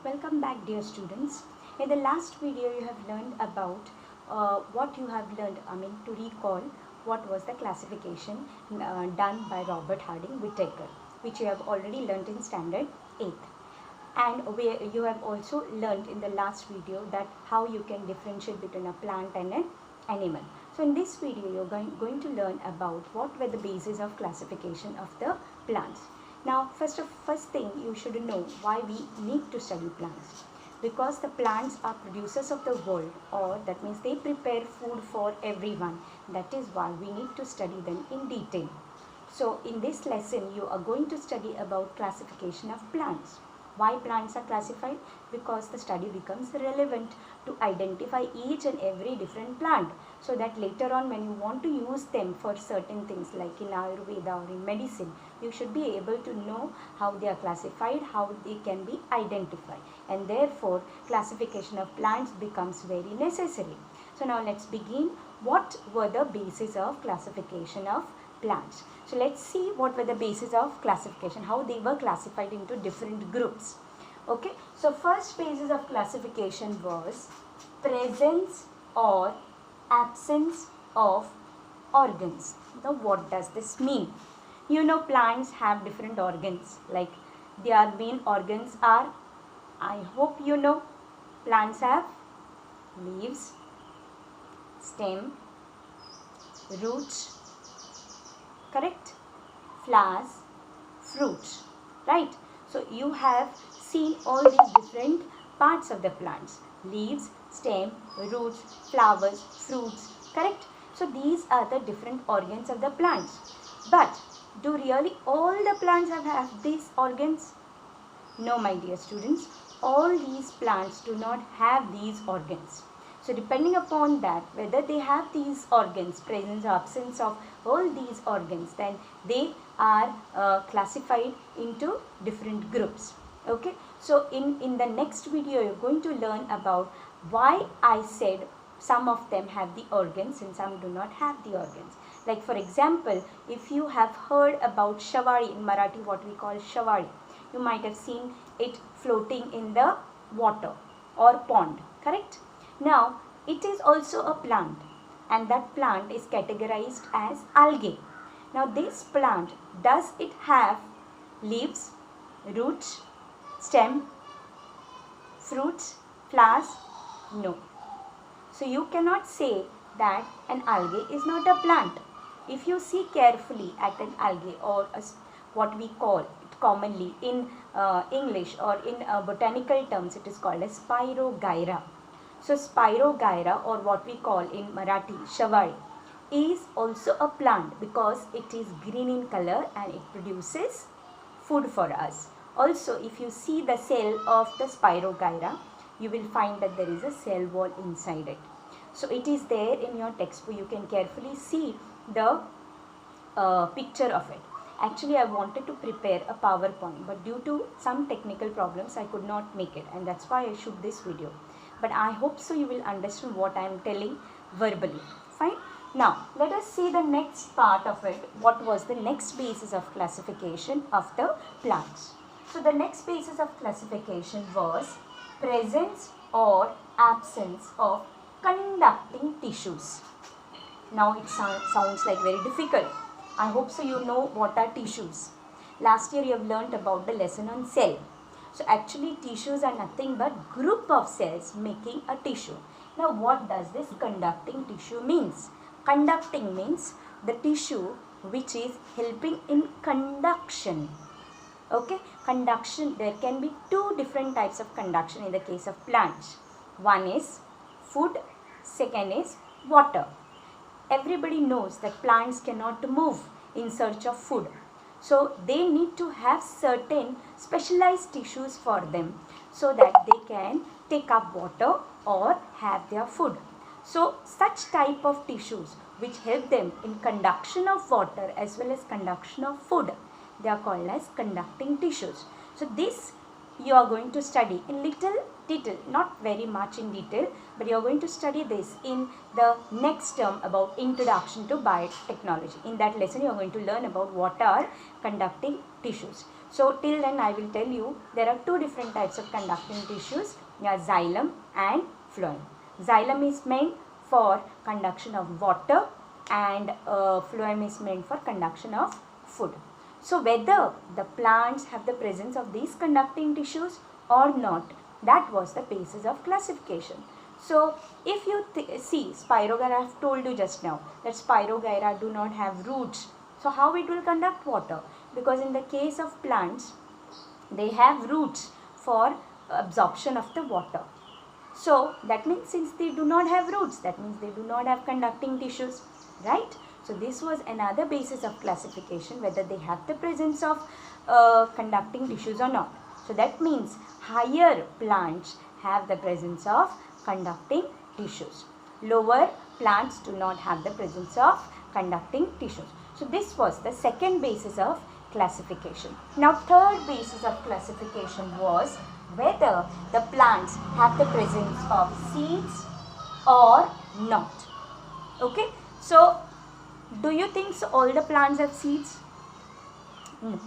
Welcome back, dear students. In the last video you have learned about what you have learned, to recall what was the classification done by Robert Harding Whittaker, which you have already learned in standard 8th. And you have also learned in the last video that how you can differentiate between a plant and an animal. So in this video you are going to learn about what were the bases of classification of the plants. Now first thing you should know why we need to study plants. Because the plants are producers of the world, or that means they prepare food for everyone. That is why we need to study them in detail. So in this lesson you are going to study about classification of plants. Why plants are classified? Because the study becomes relevant to identify each and every different plant, so that later on when you want to use them for certain things like in Ayurveda or in medicine, you should be able to know how they are classified, how they can be identified, and therefore classification of plants becomes very necessary. So now let's begin. What were the bases of classification of plants? So let's see what were the basis of classification, how they were classified into different groups. Okay, so first basis of classification was presence or absence of organs. Now what does this mean? You know, plants have different organs, like their main organs are, I hope you know, plants have leaves, stem, roots, correct, flowers, fruits, right? So you have seen all these different parts of the plants: leaves, stem, roots, flowers, fruits, correct? So these are the different organs of the plants. But do really all the plants have these organs? No, my dear students, all these plants do not have these organs. So depending upon that, whether they have these organs, presence or absence of all these organs, then they are classified into different groups. Okay, so in the next video you're going to learn about why I said some of them have the organs and some do not have the organs. Like for example, if you have heard about Shawari, in Marathi what we call Shawari, you might have seen it floating in the water or pond, correct? Now it is also a plant, and that plant is categorized as algae. Now this plant, does it have leaves, roots, stem, fruits, flowers? No. So you cannot say that an algae is not a plant. If you see carefully at an algae, or what we call it commonly in English or in botanical terms, it is called as Spirogyra. So Spirogyra, or what we call in Marathi Shawari, is also a plant because it is green in color and it produces food for us. Also, if you see the cell of the Spirogyra, you will find that there is a cell wall inside it. So it is there in your textbook. You can carefully see the picture of it. Actually, I wanted to prepare a PowerPoint, but due to some technical problems, I could not make it, and that's why I shoot this video. But I hope so you will understand what I am telling verbally. Fine. Now, let us see the next part of it. What was the next basis of classification of the plants? So, the next basis of classification was presence or absence of conducting tissues. Now, it sounds like very difficult. I hope so you know what are tissues. Last year you have learnt about the lesson on cell. So actually tissues are nothing but group of cells making a tissue. Now what does this conducting tissue means? Conducting means the tissue which is helping in conduction. Okay, conduction, there can be two different types of conduction in the case of plants. One is food, second is water. Everybody knows that plants cannot move in search of food. So they need to have certain specialized tissues for them so that they can take up water or have their food. So such type of tissues which help them in conduction of water as well as conduction of food, they are called as conducting tissues. So this you are going to study in little detail, not very much in detail, but you are going to study this in the next term about introduction to biotechnology. In that lesson you are going to learn about what are conducting tissues. So till then I will tell you there are two different types of conducting tissues, xylem and phloem. Xylem is meant for conduction of water and phloem is meant for conduction of food. So whether the plants have the presence of these conducting tissues or not, that was the basis of classification. So if you see Spirogyra, I have told you just now that Spirogyra do not have roots. So how it will conduct water? Because in the case of plants, they have roots for absorption of the water. So that means since they do not have roots, that means they do not have conducting tissues, right? So this was another basis of classification, whether they have the presence of conducting tissues or not. So that means higher plants have the presence of conducting tissues. Lower plants do not have the presence of conducting tissues. So this was the second basis of classification. Now third basis of classification was whether the plants have the presence of seeds or not. Okay, so do you think so all the plants have seeds? No.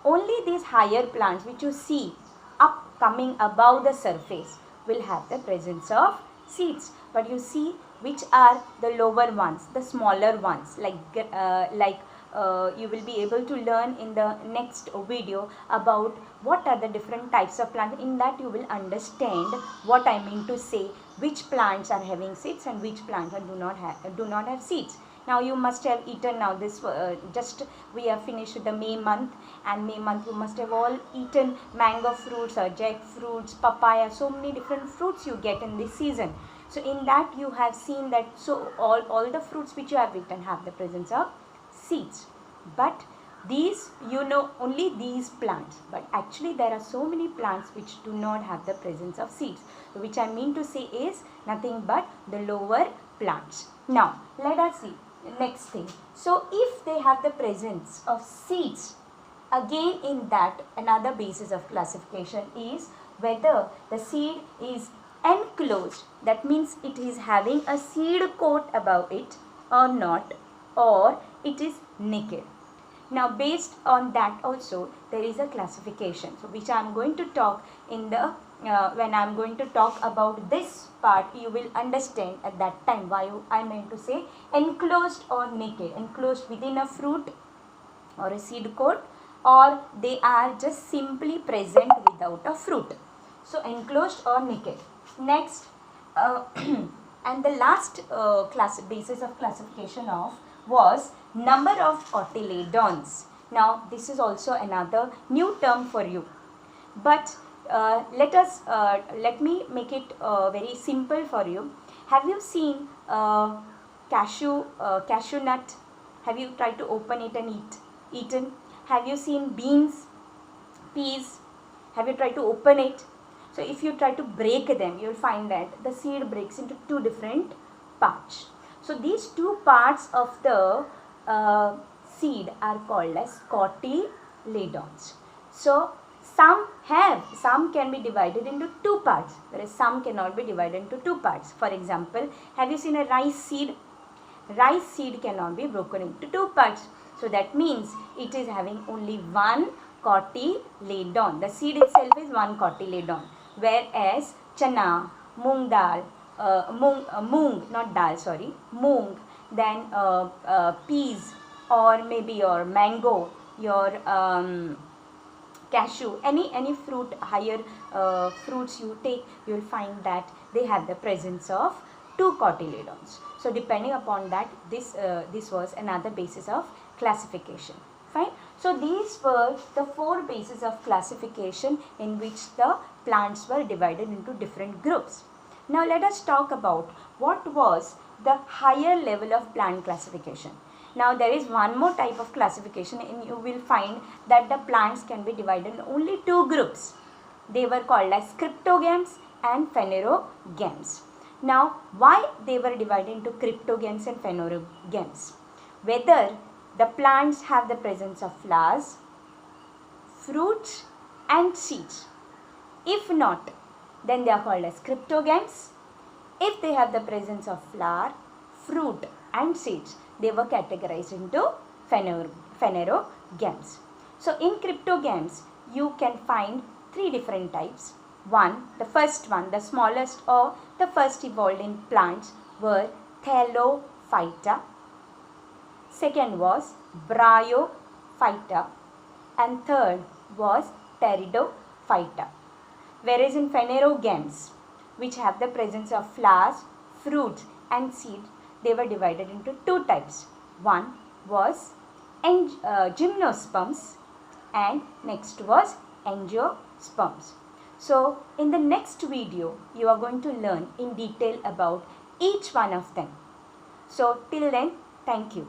Only these higher plants which you see up coming above the surface will have the presence of seeds. But you see which are the lower ones, the smaller ones, like you will be able to learn in the next video about what are the different types of plants. In that you will understand what I mean to say, which plants are having seeds and which plants do not have seeds. Now you must have eaten now this just we have finished the May month, and May month you must have all eaten mango fruits or jackfruits, papaya, so many different fruits you get in this season. So in that you have seen that so all the fruits which you have eaten have the presence of seeds. But these, you know, only these plants, but actually there are so many plants which do not have the presence of seeds. So which I mean to say is nothing but the lower plants. Now let us see next thing. So if they have the presence of seeds, again in that another basis of classification is whether the seed is enclosed, that means it is having a seed coat above it or not, or it is naked. Now based on that also there is a classification, so which I am going to talk in the when I am going to talk about this part, you will understand at that time why I meant to say enclosed or naked. Enclosed within a fruit or a seed coat, or they are just simply present without a fruit. So enclosed or naked. Next and the last basis of classification of was number of cotyledons. Now this is also another new term for you, but let me make it very simple for you. Have you seen cashew nut? Have you tried to open it and eaten? Have you seen beans, peas? Have you tried to open it? So if you try to break them, you will find that the seed breaks into two different parts. So these two parts of the seed are called as cotyledons. So some can be divided into two parts, whereas some cannot be divided into two parts. For example, have you seen a rice seed? Rice seed cannot be broken into two parts. So that means it is having only one cotyledon. The seed itself is one cotyledon. Whereas chana, moong dal, moong, then peas, or maybe your mango, your cashew, any fruit, higher fruits you take, you will find that they have the presence of two cotyledons. So depending upon that, this was another basis of classification. Fine. So these were the four bases of classification in which the plants were divided into different groups. Now let us talk about what was the higher level of plant classification. Now there is one more type of classification, and you will find that the plants can be divided in only two groups. They were called as cryptogams and phanerogams. Now why they were divided into cryptogams and phanerogams? Whether the plants have the presence of flowers, fruits and seeds. If not, then they are called as cryptogams. If they have the presence of flower, fruit and seeds, they were categorized into phanerogams. So in cryptogams, you can find three different types. One, the first one, the smallest or the first evolved in plants were Thallophyta. Second was Bryophyta. And third was Pteridophyta. Whereas in phanerogams, which have the presence of flowers, fruits and seeds, they were divided into two types. One was gymnosperms and next was angiosperms. So in the next video, you are going to learn in detail about each one of them. So till then, thank you.